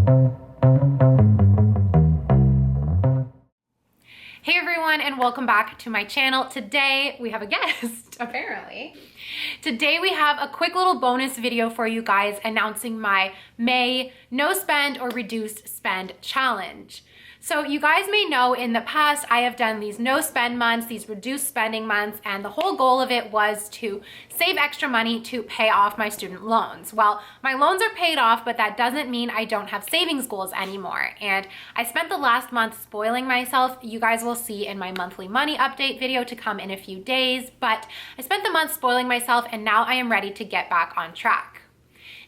Hey everyone, and welcome back to my channel. Today we have a guest, apparently. Today we have a quick little bonus video for you guys announcing my May no spend or reduced spend challenge. So you guys may know in the past I have done these no spend months, these reduced spending months, and the whole goal of it was to save extra money to pay off my student loans. Well, my loans are paid off, but that doesn't mean I don't have savings goals anymore. And I spent the last month spoiling myself. You guys will see in my monthly money update video to come in a few days, but I spent the month spoiling myself and now I am ready to get back on track.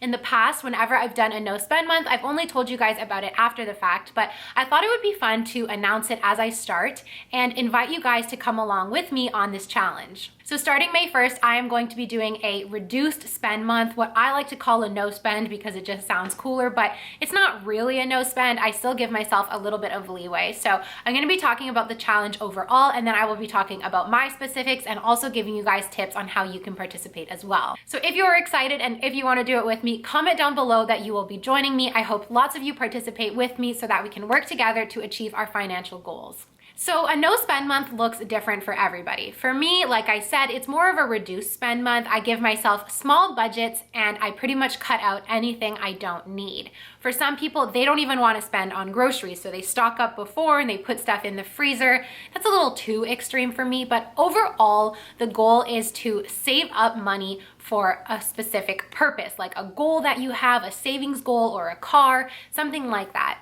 In the past, whenever I've done a no spend month, I've only told you guys about it after the fact, but I thought it would be fun to announce it as I start and invite you guys to come along with me on this challenge. So starting May 1st, I am going to be doing a reduced spend month, what I like to call a no spend because it just sounds cooler, but it's not really a no spend. I still give myself a little bit of leeway. So I'm gonna be talking about the challenge overall, and then I will be talking about my specifics and also giving you guys tips on how you can participate as well. So if you are excited and if you wanna do it with me, comment down below that you will be joining me. I hope lots of you participate with me so that we can work together to achieve our financial goals. So a no spend month looks different for everybody. For me, like I said, it's more of a reduced spend month. I give myself small budgets and I pretty much cut out anything I don't need. For some people, they don't even want to spend on groceries, so they stock up before and they put stuff in the freezer. That's a little too extreme for me, but overall, the goal is to save up money for a specific purpose, like a goal that you have, a savings goal or a car, something like that.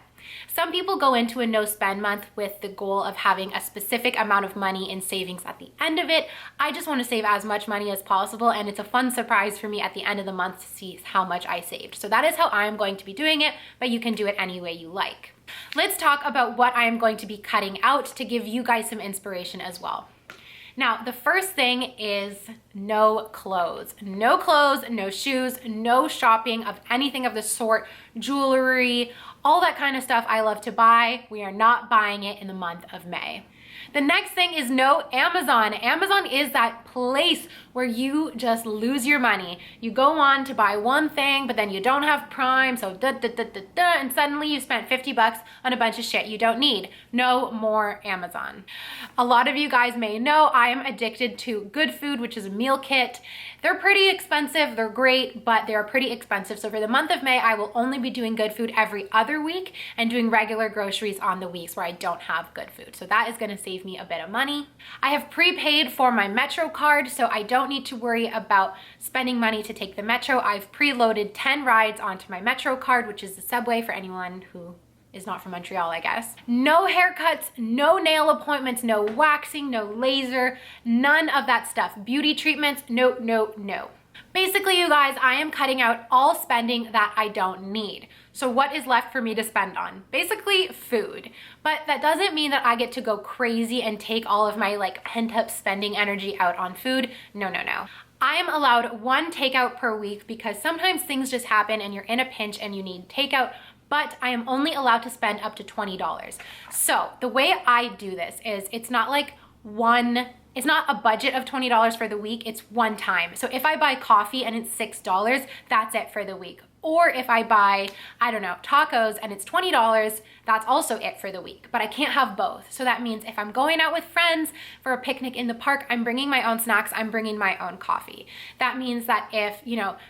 Some people go into a no spend month with the goal of having a specific amount of money in savings at the end of it. I just want to save as much money as possible, and it's a fun surprise for me at the end of the month to see how much I saved. So that is how I'm going to be doing it, but you can do it any way you like. Let's talk about what I am going to be cutting out to give you guys some inspiration as well. Now, the first thing is no clothes. No clothes, no shoes, no shopping of anything of the sort, jewelry, all that kind of stuff I love to buy. We are not buying it in the month of May. The next thing is no Amazon. Amazon is that place where you just lose your money. You go on to buy one thing, but then you don't have Prime, so and suddenly you spent 50 bucks on a bunch of shit you don't need. No more Amazon. A lot of you guys may know I am addicted to Good Food, which is a meal kit. They're pretty expensive, they're great, but they're pretty expensive. So for the month of May, I will only be doing Good Food every other week and doing regular groceries on the weeks where I don't have Good Food. So that is gonna save me a bit of money. I have prepaid for my Metro card, so I don't need to worry about spending money to take the Metro. I've preloaded 10 rides onto my Metro card, which is the subway for anyone who is not from Montreal, I guess. No haircuts, no nail appointments, no waxing, no laser, none of that stuff. Beauty treatments, no, no, no. Basically, you guys, I am cutting out all spending that I don't need. So what is left for me to spend on? Basically food. But that doesn't mean that I get to go crazy and take all of my like pent up spending energy out on food. No, no, no. I am allowed one takeout per week because sometimes things just happen and you're in a pinch and you need takeout, but I am only allowed to spend up to $20. So the way I do this is it's not like it's not a budget of $20 for the week, it's one time. So if I buy coffee and it's $6, that's it for the week. Or if I buy, I don't know, tacos and it's $20, that's also it for the week. But I can't have both. So that means if I'm going out with friends for a picnic in the park, I'm bringing my own snacks, I'm bringing my own coffee. That means that if,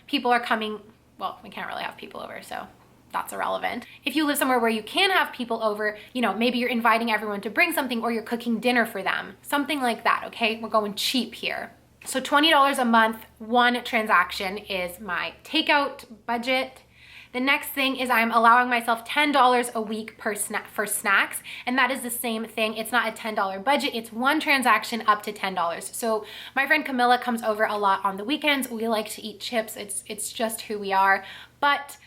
people are coming, well, we can't really have people over, so that's irrelevant. If you live somewhere where you can have people over, maybe you're inviting everyone to bring something or you're cooking dinner for them, something like that, okay? We're going cheap here. So $20 a month, one transaction is my takeout budget. The next thing is I'm allowing myself $10 a week for snacks, and that is the same thing. It's not a $10 budget, it's one transaction up to $10. So my friend Camilla comes over a lot on the weekends. We like to eat chips. It's just who we are, but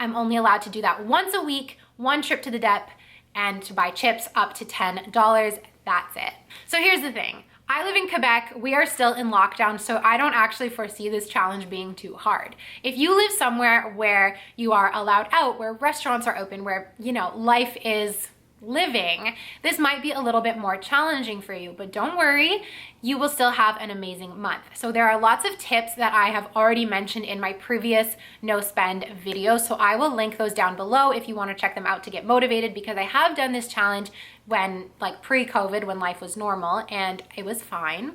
I'm only allowed to do that once a week, one trip to the dep, and to buy chips up to $10. That's it. So here's the thing. I live in Quebec, we are still in lockdown, so I don't actually foresee this challenge being too hard. If you live somewhere where you are allowed out, where restaurants are open, where, life is living, this might be a little bit more challenging for you, but don't worry, you will still have an amazing month. So there are lots of tips that I have already mentioned in my previous no spend videos. So I will link those down below if you want to check them out to get motivated, because I have done this challenge when like pre-COVID, when life was normal, and it was fine.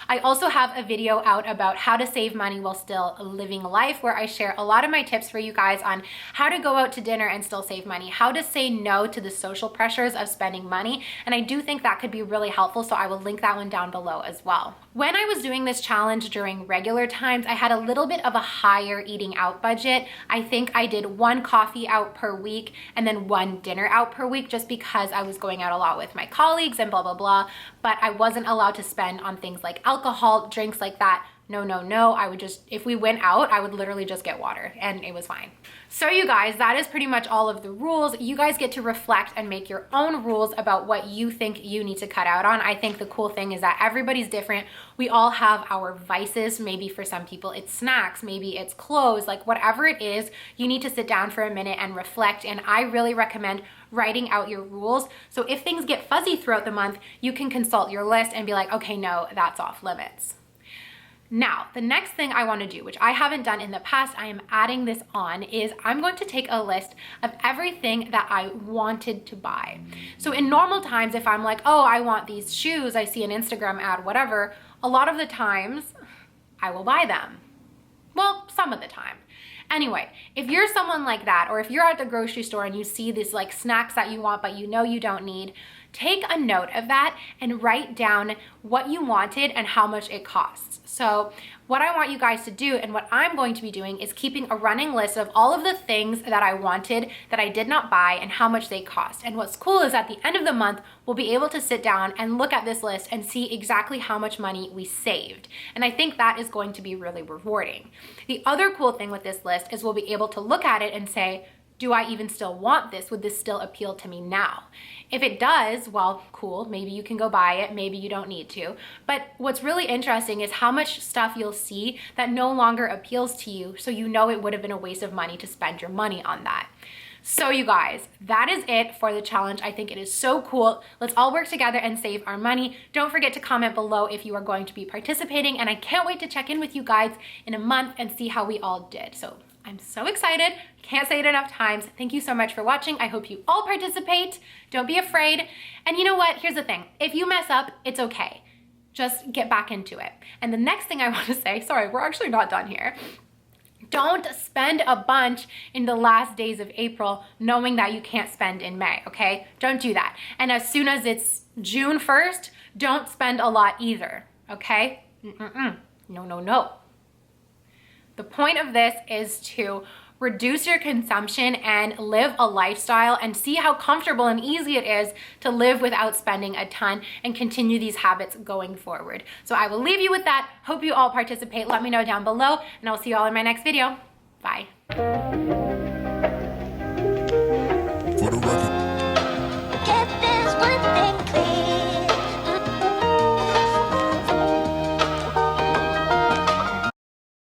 I also have a video out about how to save money while still living life, where I share a lot of my tips for you guys on how to go out to dinner and still save money, how to say no to the social pressures of spending money. And I do think that could be really helpful. So I will link that one down below as well. When I was doing this challenge during regular times, I had a little bit of a higher eating out budget. I think I did 1 coffee out per week and then 1 dinner out per week, just because I was going out a lot with my colleagues and blah, blah, blah. But I wasn't allowed to spend on things like alcohol, drinks like that. No, no, no. I would just, if we went out, I would literally just get water and it was fine. So you guys, that is pretty much all of the rules. You guys get to reflect and make your own rules about what you think you need to cut out on. I think the cool thing is that everybody's different. We all have our vices. Maybe for some people it's snacks, maybe it's clothes, like whatever it is, you need to sit down for a minute and reflect. And I really recommend writing out your rules. So if things get fuzzy throughout the month, you can consult your list and be like, okay, no, that's off limits. Now, the next thing I want to do, which I haven't done in the past, I am adding this on, is I'm going to take a list of everything that I wanted to buy. So in normal times, if I'm like, oh, I want these shoes, I see an Instagram ad, whatever, a lot of the times I will buy them. Well, some of the time. Anyway, if you're someone like that, or if you're at the grocery store and you see these like snacks that you want, but you know you don't need, take a note of that and write down what you wanted and how much it costs. So what I want you guys to do, and what I'm going to be doing, is keeping a running list of all of the things that I wanted that I did not buy and how much they cost. And what's cool is at the end of the month, we'll be able to sit down and look at this list and see exactly how much money we saved. And I think that is going to be really rewarding. The other cool thing with this list is we'll be able to look at it and say, do I even still want this? Would this still appeal to me now? If it does, well, cool, maybe you can go buy it, maybe you don't need to. But what's really interesting is how much stuff you'll see that no longer appeals to you, so you know it would have been a waste of money to spend your money on that. So you guys, that is it for the challenge. I think it is so cool. Let's all work together and save our money. Don't forget to comment below if you are going to be participating, and I can't wait to check in with you guys in a month and see how we all did. So I'm so excited. Can't say it enough times. Thank you so much for watching. I hope you all participate. Don't be afraid. And you know what? Here's the thing. If you mess up, it's okay. Just get back into it. And the next thing I want to say, sorry, we're actually not done here. Don't spend a bunch in the last days of April knowing that you can't spend in May, okay? Don't do that. And as soon as it's June 1st, don't spend a lot either, okay? No, no, no. The point of this is to reduce your consumption and live a lifestyle and see how comfortable and easy it is to live without spending a ton and continue these habits going forward. So I will leave you with that. Hope you all participate. Let me know down below, and I'll see you all in my next video. Bye.